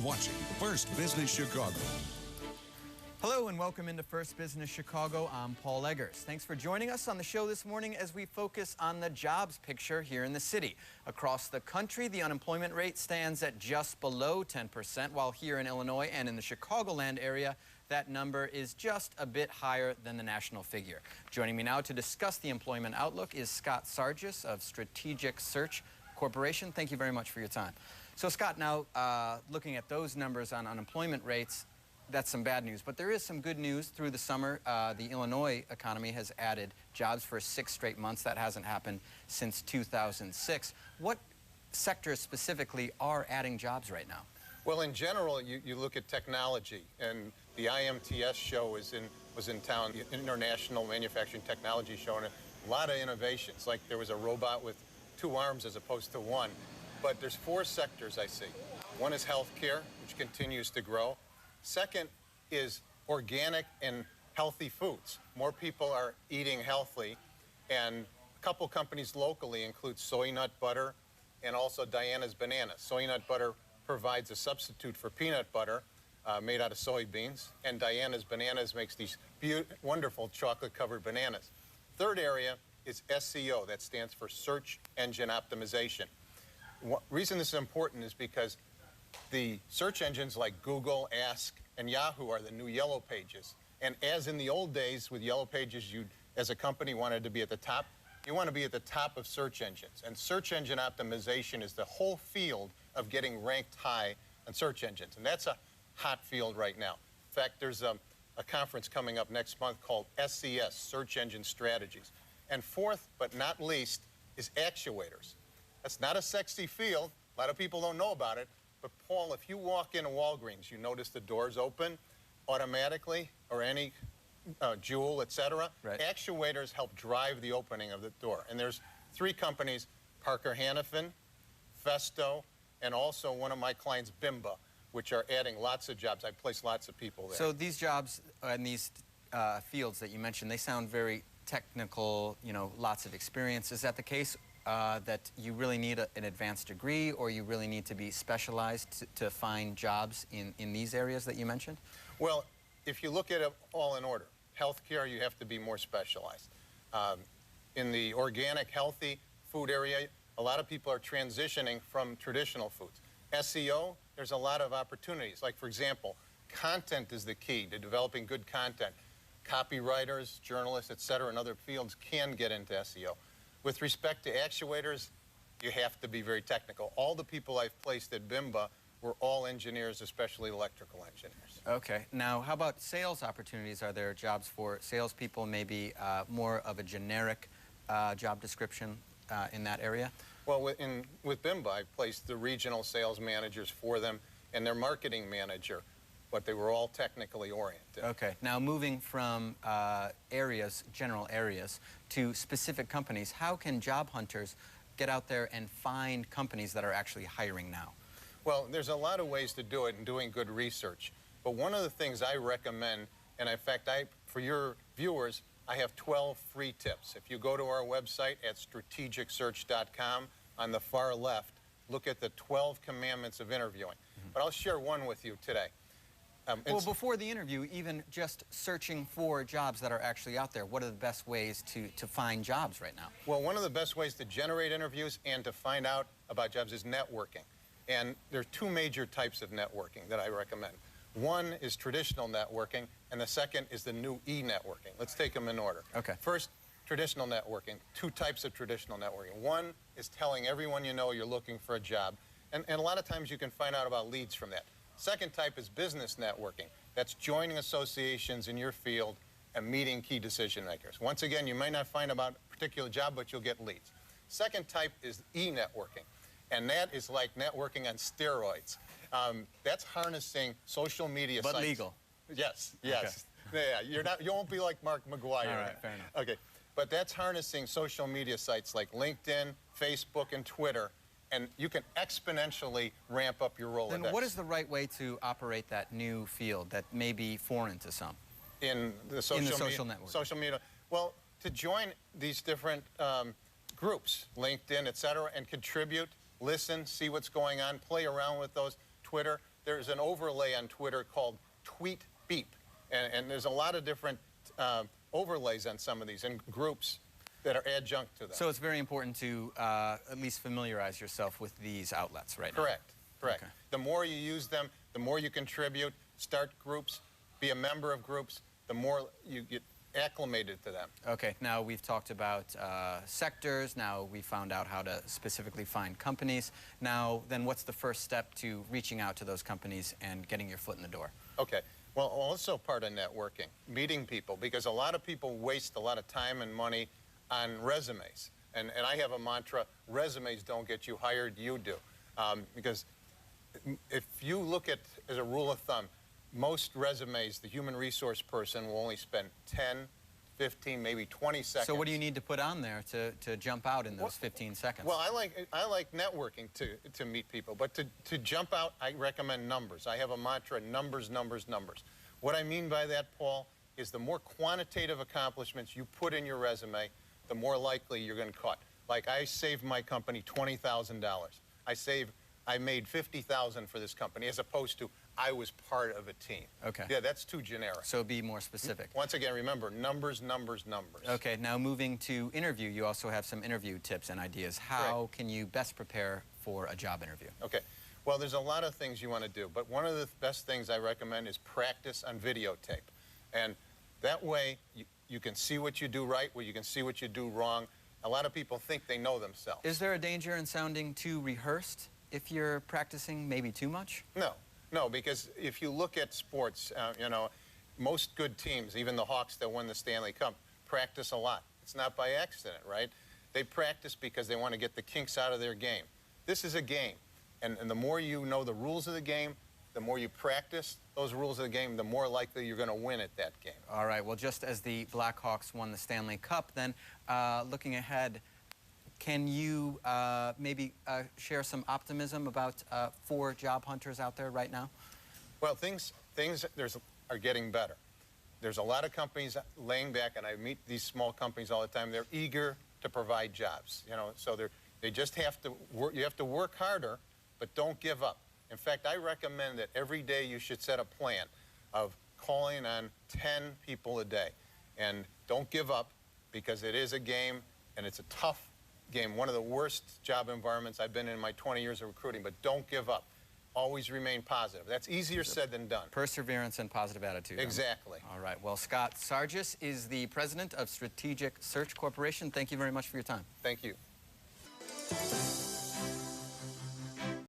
watching First Business Chicago. Hello and welcome into First Business Chicago. I'm Paul Eggers. Thanks for joining us on the show this morning as we focus on the jobs picture here in the city. Across the country, the unemployment rate stands at just below 10%, while here in Illinois and in the Chicagoland area, that number is just a bit higher than the national figure. Joining me now to discuss the employment outlook is Scott Sargis of Strategic Search Corporation. Thank you very much for your time. So Scott, now looking at those numbers on unemployment rates, that's some bad news, but there is some good news. Through the summer, the Illinois economy has added jobs for 6 straight months. That hasn't happened since 2006. What sectors specifically are adding jobs right now? Well, in general, you look at technology, and the IMTS show was in town, the International Manufacturing Technology Show, and a lot of innovations. Like there was a robot with 2 arms as opposed to 1. But there's 4 sectors I see. One is healthcare, which continues to grow. Second is organic and healthy foods. More people are eating healthy, and a couple companies locally include soy nut butter and also Diana's Bananas. Soy nut butter provides a substitute for peanut butter made out of soybeans, and Diana's Bananas makes these wonderful chocolate-covered bananas. Third area is SEO. That stands for Search Engine Optimization. Reason this is important is because the search engines like Google, Ask, and Yahoo are the new Yellow Pages. And as in the old days with Yellow Pages, you, as a company, wanted to be at the top. You want to be at the top of search engines. And search engine optimization is the whole field of getting ranked high on search engines. And that's a hot field right now. In fact, there's a conference coming up next month called SES, Search Engine Strategies. And fourth, but not least, is actuators. That's not a sexy field. A lot of people don't know about it. But Paul, if you walk into Walgreens, you notice the doors open automatically, or any Jewel, etc. Right. Actuators help drive the opening of the door. And there's 3 companies, Parker Hannifin, Festo, and also one of my clients, Bimba, which are adding lots of jobs. I place lots of people there. So these jobs and these fields that you mentioned, they sound very technical, you know, lots of experience. Is that the case? That you really need an advanced degree, or you really need to be specialized to find jobs in these areas that you mentioned? Well, if you look at it all in order, healthcare, you have to be more specialized. In the organic, healthy food area, a lot of people are transitioning from traditional foods. SEO, there's a lot of opportunities. Like, for example, content is the key to developing good content. Copywriters, journalists, etc., in other fields can get into SEO. With respect to actuators, you have to be very technical. All the people I've placed at Bimba were all engineers, especially electrical engineers. Okay. Now, how about sales opportunities? Are there jobs for salespeople, maybe more of a generic job description in that area? Well, with Bimba, I placed the regional sales managers for them and their marketing manager, but they were all technically oriented. Okay. Now, moving from general areas, to specific companies, how can job hunters get out there and find companies that are actually hiring now? Well, there's a lot of ways to do it and doing good research. But one of the things I recommend, and in fact, for your viewers, I have 12 free tips. If you go to our website at strategicsearch.com, on the far left, look at the 12 commandments of interviewing. But I'll share one with you today. Well, before the interview, even just searching for jobs that are actually out there, what are the best ways to find jobs right now? Well, one of the best ways to generate interviews and to find out about jobs is networking. And there are 2 major types of networking that I recommend. One is traditional networking, and the second is the new e-networking. Let's take them in order. Okay. First, traditional networking. 2 types of traditional networking. One is telling everyone you know you're looking for a job, and a lot of times you can find out about leads from that. Second type is business networking. That's joining associations in your field and meeting key decision makers. Once again, you may not find about a particular job, but you'll get leads. Second type is e-networking, and that is like networking on steroids. That's harnessing social media sites. But legal. Yes, yes. Okay. Yeah, you won't be like Mark McGuire. All right, fair enough. Okay, but that's harnessing social media sites like LinkedIn, Facebook, and Twitter, and you can exponentially ramp up your Rolodex. Then what is the right way to operate that new field that may be foreign to some? In the social network. Social media. Well, to join these different groups, LinkedIn, etc., and contribute, listen, see what's going on, play around with those, Twitter. there's an overlay on Twitter called Tweet Beep. And there's a lot of different overlays on some of these and groups that are adjunct to them. So it's very important to at least familiarize yourself with these outlets right now. Correct. Okay. The more you use them, the more you contribute, start groups, be a member of groups, the more you get acclimated to them. Okay, now we've talked about sectors. Now we found out how to specifically find companies. Now, then what's the first step to reaching out to those companies and getting your foot in the door? Okay. Well, also part of networking, meeting people, because a lot of people waste a lot of time and money on resumes. And I have a mantra, resumes don't get you hired, you do. Because if you look at, as a rule of thumb, most resumes, the human resource person will only spend 10, 15, maybe 20 seconds. So what do you need to put on there to jump out in those 15 seconds? Well, I like networking to meet people, but to jump out, I recommend numbers. I have a mantra, numbers, numbers, numbers. What I mean by that, Paul, is the more quantitative accomplishments you put in your resume, the more likely you're going to cut. Like I saved my company $20,000. I made $50,000 for this company, as opposed to I was part of a team. Okay. Yeah, that's too generic. So be more specific. Once again, remember, numbers, numbers, numbers. Okay, now moving to interview, you also have some interview tips and ideas. How can you best prepare for a job interview? Okay. Well, there's a lot of things you want to do, but one of the best things I recommend is practice on videotape. And that way, you can see what you do right, where you can see what you do wrong. A lot of people think they know themselves. Is there a danger in sounding too rehearsed if you're practicing maybe too much? No, because if you look at sports, you know, most good teams, even the Hawks that won the Stanley Cup, practice a lot. It's not by accident, right? They practice because they want to get the kinks out of their game. This is a game, and the more you know the rules of the game, the more you practice those rules of the game, the more likely you're going to win at that game. All right, well, just as the Blackhawks won the Stanley Cup, then looking ahead, can you maybe share some optimism about for job hunters out there right now? Well, things are getting better. There's a lot of companies laying back, and I meet these small companies all the time. They're eager to provide jobs, you know, so they just have to work. You have to work harder, but don't give up. In fact, I recommend that every day you should set a plan of calling on 10 people a day. And don't give up, because it is a game, and it's a tough game, one of the worst job environments I've been in my 20 years of recruiting, but don't give up. Always remain positive. That's easier said than done. Perseverance and positive attitude. Exactly. All right. Well, Scott Sargis is the president of Strategic Search Corporation. Thank you very much for your time. Thank you.